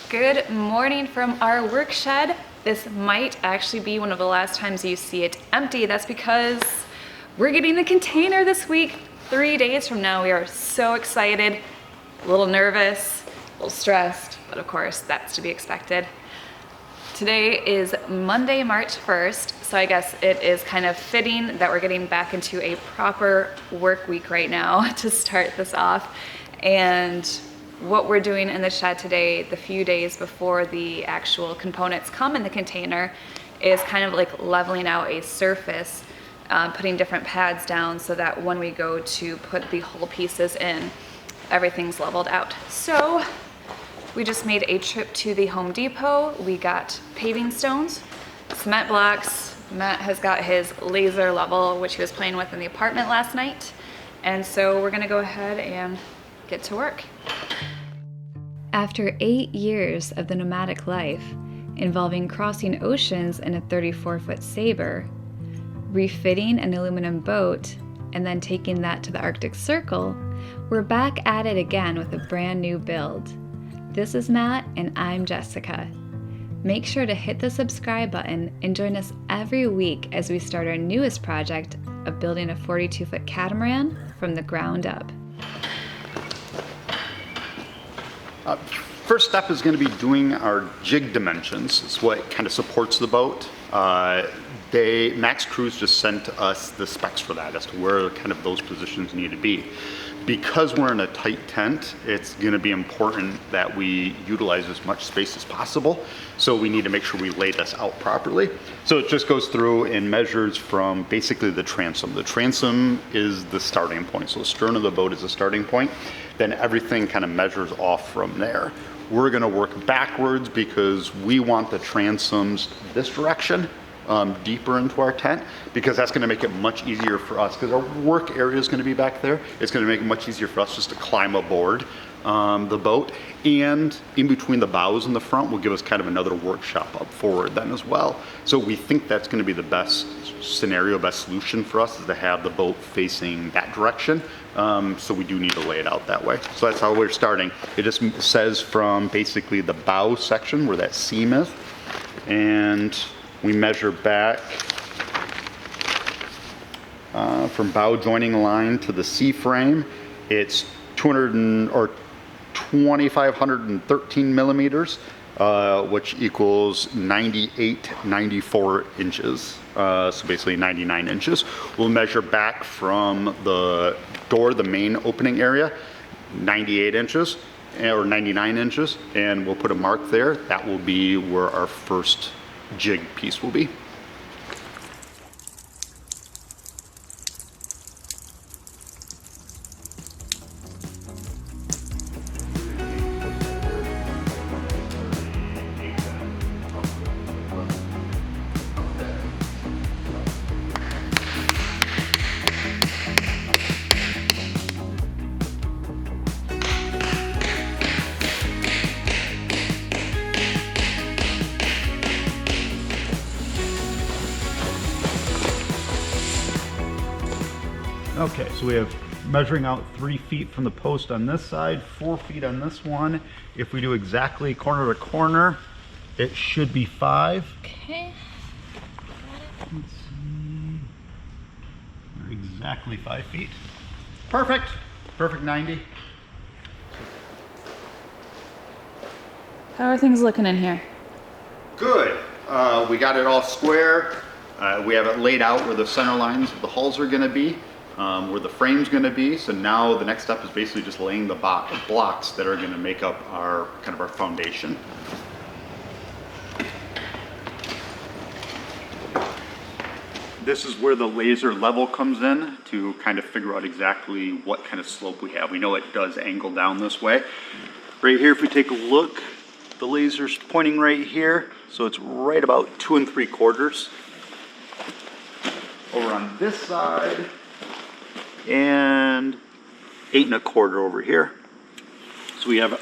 Good morning from our work shed. This might actually be one of the last times you see it empty. That's because we're getting the container this week. 3 days from now. We are so excited, a little nervous, a little stressed, but of course that's to be expected. Today is Monday, March 1st, so I guess it is kind of fitting that we're getting back into a proper work week right now to start this off. And what we're doing in the shed today, the few days before the actual components come in the container, is kind of like leveling out a surface, putting different pads down so that when we go to put the whole pieces in, everything's leveled out. So we just made a trip to the Home Depot. We got paving stones, cement blocks. Matt has got his laser level, which he was playing with in the apartment last night. And so we're gonna go ahead and get to work. After 8 years of the nomadic life, involving crossing oceans in a 34-foot Sabre, refitting an aluminum boat, and then taking that to the Arctic Circle, we're back at it again with a brand new build. This is Matt, and I'm Jessica. Make sure to hit the subscribe button and join us every week as we start our newest project of building a 42-foot catamaran from the ground up. First step is going to be doing our jig dimensions. It's what kind of supports the boat. Max Cruise just sent us the specs for that as to where kind of those positions need to be. Because we're in a tight tent, it's going to be important that we utilize as much space as possible. So we need to make sure we lay this out properly. So it just goes through and measures from basically the transom. The transom is the starting point. So the stern of the boat is the starting point. Then everything kind of measures off from there. We're going to work backwards because we want the transoms this direction, deeper into our tent, because that's going to make it much easier for us, because our work area is going to be back there. It's going to make it much easier for us just to climb aboard the boat, and in between the bows and the front will give us kind of another workshop up forward then as well. So we think that's going to be the best scenario, best solution for us, is to have the boat facing that direction. So we do need to lay it out that way. So that's how we're starting. It just says from basically the bow section where that seam is, and we measure back from bow joining line to the C-frame. It's 2,513 millimeters, which equals 94 inches. So basically 99 inches. We'll measure back from the door, the main opening area, 98 inches or 99 inches, and we'll put a mark there. That will be where our first jig piece will be. Okay, so we have measuring out 3 feet from the post on this side, 4 feet on this one. If we do exactly corner to corner, it should be 5. Okay. Let's see. Exactly 5 feet. Perfect. Perfect 90. How are things looking in here? Good. We got it all square. We have it laid out where the center lines of the hulls are going to be. Where the frame's going to be. So now the next step is basically just laying the blocks that are going to make up our kind of our foundation. This is where the laser level comes in to kind of figure out exactly what kind of slope we have. We know it does angle down this way. Right here, if we take a look, the laser's pointing right here. So it's right about 2 3/4. Over on this side, and 8 1/4 over here. So we have a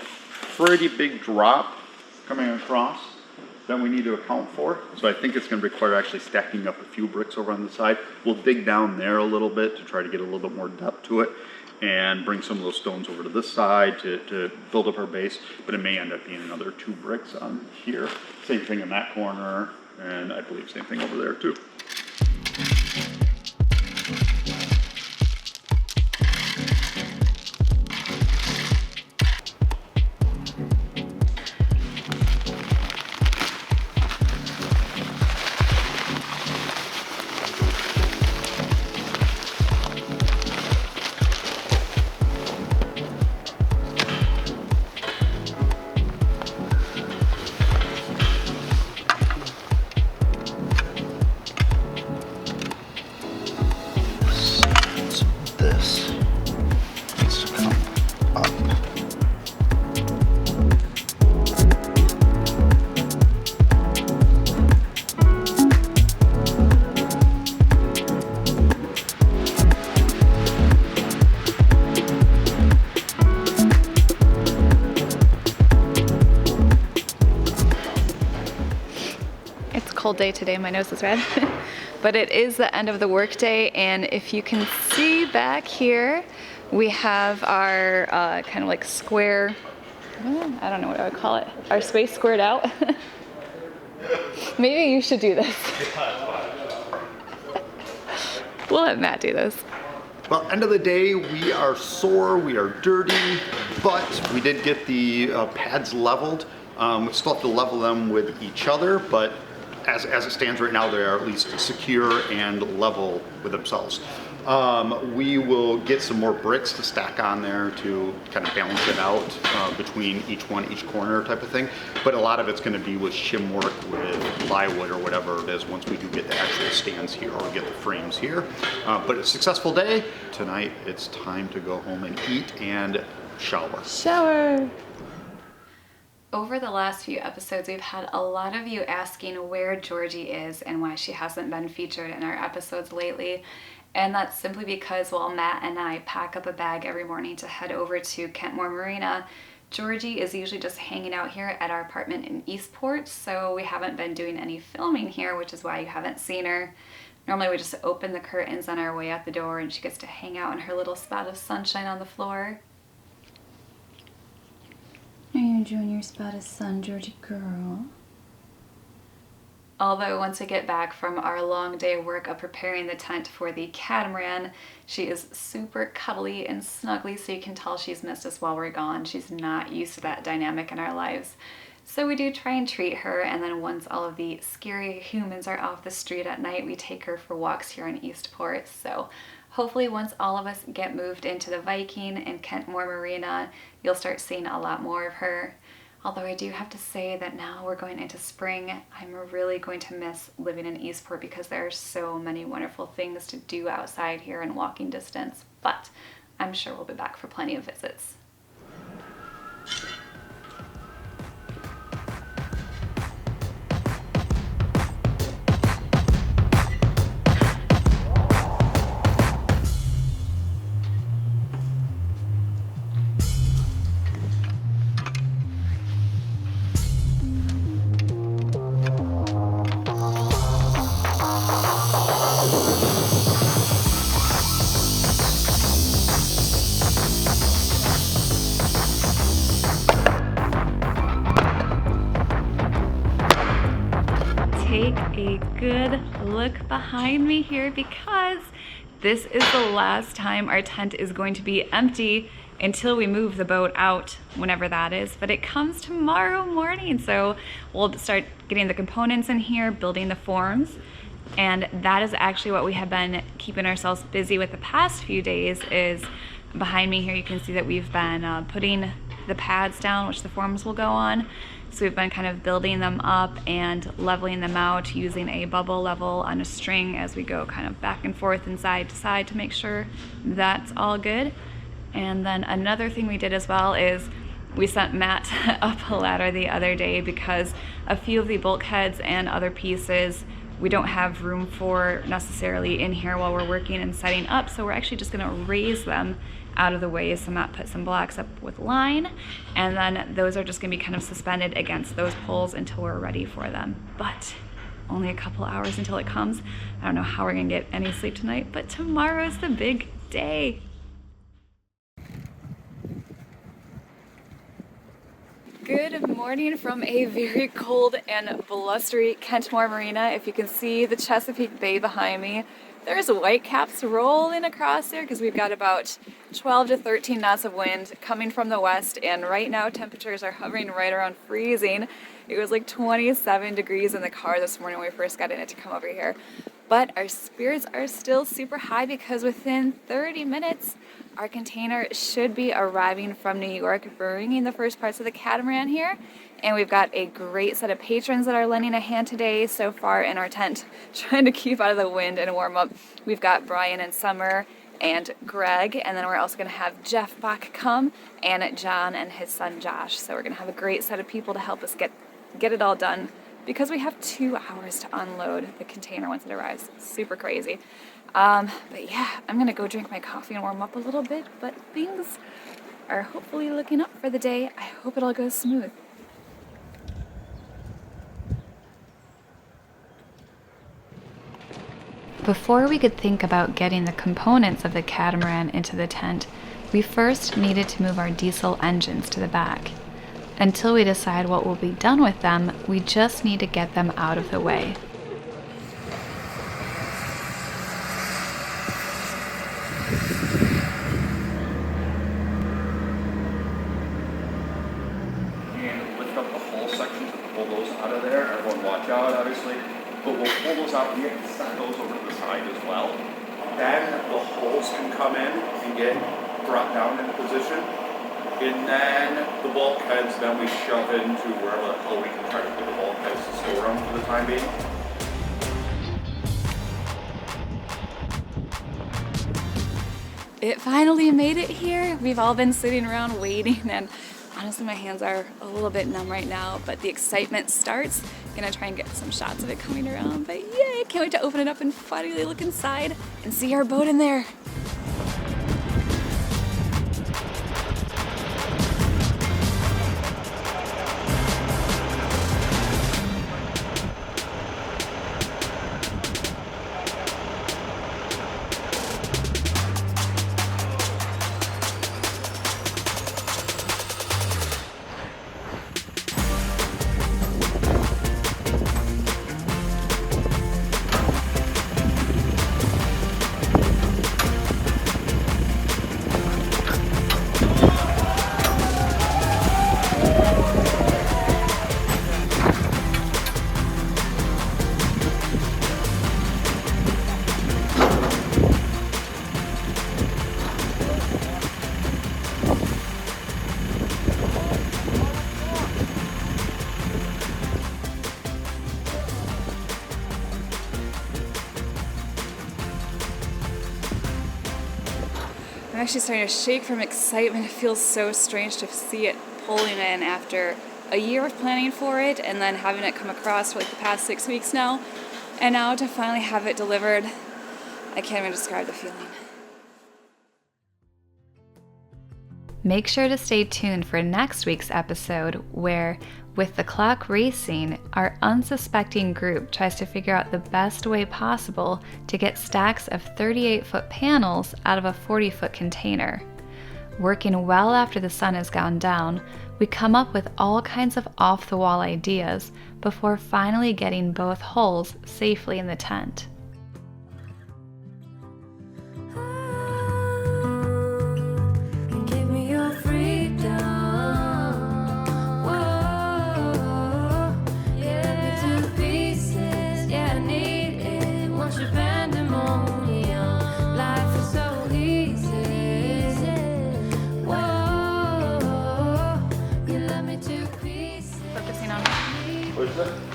pretty big drop coming across. that we need to account for. So I think it's going to require actually stacking up a few bricks over on the side. We'll dig down there a little bit to try to get a little bit more depth to it and bring some of those stones over to this side to build up our base. But it may end up being another 2 bricks on here. Same thing in that corner, and I believe same thing over there too. Cold day today, my nose is red. But it is the end of the workday, and if you can see back here, we have our kind of like square, I don't know what I would call it, our space squared out. Maybe you should do this. We'll let Matt do this. Well, end of the day, we are sore, we are dirty, but we did get the pads leveled. We still have to level them with each other, but as it stands right now, they are at least secure and level with themselves. We will get some more bricks to stack on there to kind of balance it out between each corner type of thing. But a lot of it's going to be with shim work, with plywood or whatever it is once we do get the actual stands here or get the frames here. But a successful day. Tonight, it's time to go home and eat and shower. Shower! Over the last few episodes, we've had a lot of you asking where Georgie is and why she hasn't been featured in our episodes lately. And that's simply because while Matt and I pack up a bag every morning to head over to Kentmore Marina, Georgie is usually just hanging out here at our apartment in Eastport, so we haven't been doing any filming here, which is why you haven't seen her. Normally we just open the curtains on our way out the door and she gets to hang out in her little spot of sunshine on the floor. Are you enjoying your spot of sun, Georgie girl? Although once we get back from our long day of work of preparing the tent for the catamaran, she is super cuddly and snuggly, so you can tell she's missed us while we're gone. She's not used to that dynamic in our lives. So we do try and treat her, and then once all of the scary humans are off the street at night, we take her for walks here in Eastport. So hopefully once all of us get moved into the Viking and Kentmore Marina, you'll start seeing a lot more of her. Although I do have to say that now we're going into spring, I'm really going to miss living in Eastport because there are so many wonderful things to do outside here in walking distance. But I'm sure we'll be back for plenty of visits. Take a good look behind me here because this is the last time our tent is going to be empty until we move the boat out, whenever that is. But it comes tomorrow morning, so we'll start getting the components in here, building the forms, and that is actually what we have been keeping ourselves busy with the past few days. Is behind me here you can see that we've been putting the pads down, which the forms will go on. So we've been kind of building them up and leveling them out using a bubble level on a string as we go kind of back and forth and side to side to make sure that's all good. And then another thing we did as well is we sent Matt up a ladder the other day because a few of the bulkheads and other pieces we don't have room for necessarily in here while we're working and setting up, so we're actually just gonna raise them out of the way. So Matt put some blocks up with line, and then those are just gonna be kind of suspended against those poles until we're ready for them. But only a couple hours until it comes. I don't know how we're gonna get any sleep tonight, but tomorrow's the big day. Good morning from a very cold and blustery Kentmore Marina. If you can see the Chesapeake Bay behind me, there's whitecaps rolling across there because we've got about 12 to 13 knots of wind coming from the west, and right now temperatures are hovering right around freezing. It was like 27 degrees in the car this morning when we first got in it to come over here. But our spirits are still super high because within 30 minutes, our container should be arriving from New York, bringing the first parts of the catamaran here. And we've got a great set of patrons that are lending a hand today so far in our tent, trying to keep out of the wind and warm up. We've got Brian and Summer and Greg, and then we're also going to have Jeff Bach come, and John and his son Josh. So we're going to have a great set of people to help us get it all done, because we have 2 hours to unload the container once it arrives. Super crazy. But yeah, I'm gonna go drink my coffee and warm up a little bit, but things are hopefully looking up for the day. I hope it all goes smooth. Before we could think about getting the components of the catamaran into the tent, we first needed to move our diesel engines to the back. Until we decide what will be done with them, we just need to get them out of the way. And lift up the whole section to pull those out of there. Everyone watch out, obviously. But we'll pull those out. We have to set those over to the side as well. Then the holes can come in and get brought down into position. And then the bulkheads, then we shove into wherever the hell we can try to put the bulkheads to store them for the time being. It finally made it here. We've all been sitting around waiting, and honestly my hands are a little bit numb right now, but the excitement starts. Gonna try and get some shots of it coming around, but yay, can't wait to open it up and finally look inside and see our boat in there. I'm actually starting to shake from excitement. It feels so strange to see it pulling in after a year of planning for it and then having it come across for like the past 6 weeks now. And now to finally have it delivered, I can't even describe the feeling. Make sure to stay tuned for next week's episode where, with the clock racing, our unsuspecting group tries to figure out the best way possible to get stacks of 38-foot panels out of a 40-foot container. Working well after the sun has gone down, we come up with all kinds of off-the-wall ideas before finally getting both hulls safely in the tent.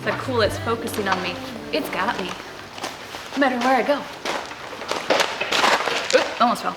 So cool, it's focusing on me. It's got me. No matter where I go. Oop, almost fell.